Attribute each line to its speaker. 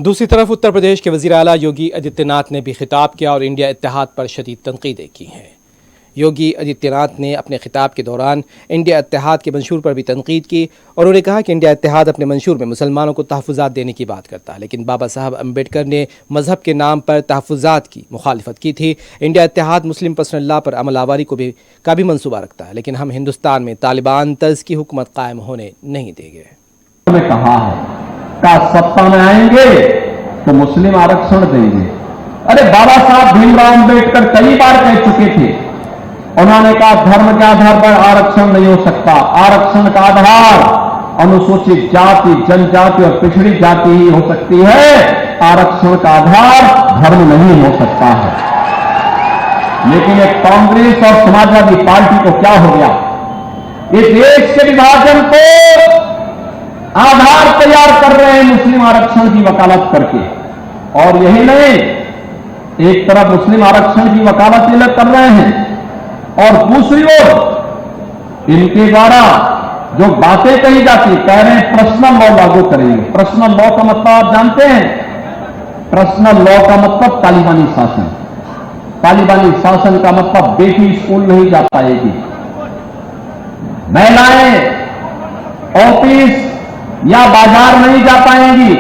Speaker 1: दूसरी तरफ उत्तर प्रदेश के वज़ीर आला योगी आदित्यनाथ ने भी खिताब किया और इंडिया इत्तेहाद पर शदीद तनकीदें की हैं। योगी आदित्यनाथ ने अपने खिताब के दौरान इंडिया इत्तेहाद के मंशूर पर भी तनकीद की और उन्होंने कहा कि इंडिया इत्तेहाद अपने मंशूर में मुसलमानों को तहफ़्फ़ुज़ात देने की बात करता है, लेकिन बाबा साहब अम्बेडकर ने मज़हब के नाम पर तहफ़्फ़ुज़ात की मुखालिफत की थी। इंडिया इत्तेहाद मुस्लिम पर्सनल लॉ पर अमल आवारी का भी मनसूबा रखता है, लेकिन हम हिंदुस्तान में तालिबान तर्ज की हुकूमत कायम होने नहीं देंगे।
Speaker 2: कहा है का सत्ता में आएंगे तो मुस्लिम आरक्षण देंगे। अरे बाबा साहब भीमराव अंबेडकर कई बार कह चुके थे, उन्होंने कहा धर्म के आधार पर आरक्षण नहीं हो सकता, आरक्षण का आधार अनुसूचित जाति, जनजाति और पिछड़ी जाति ही हो सकती है, आरक्षण का आधार धर्म नहीं हो सकता है। लेकिन एक कांग्रेस और समाजवादी पार्टी को क्या हो गया, इस देश के विभाजन को आधार तैयार कर रहे हैं मुस्लिम आरक्षण की वकालत करके। और यही नहीं, एक तरफ मुस्लिम आरक्षण की वकालत ये लोग कर रहे हैं और दूसरी ओर इनके द्वारा जो बातें कही जाती, कह रहे हैं पर्सनल लॉ लागू करेंगे। पर्सनल लॉ का मतलब आप जानते हैं, पर्सनल लॉ का मतलब तालिबानी शासन। तालिबानी शासन का मतलब बेटी स्कूल नहीं जा पाएगी, महिलाएं ऑफिस या बाजार नहीं जा पाएंगी,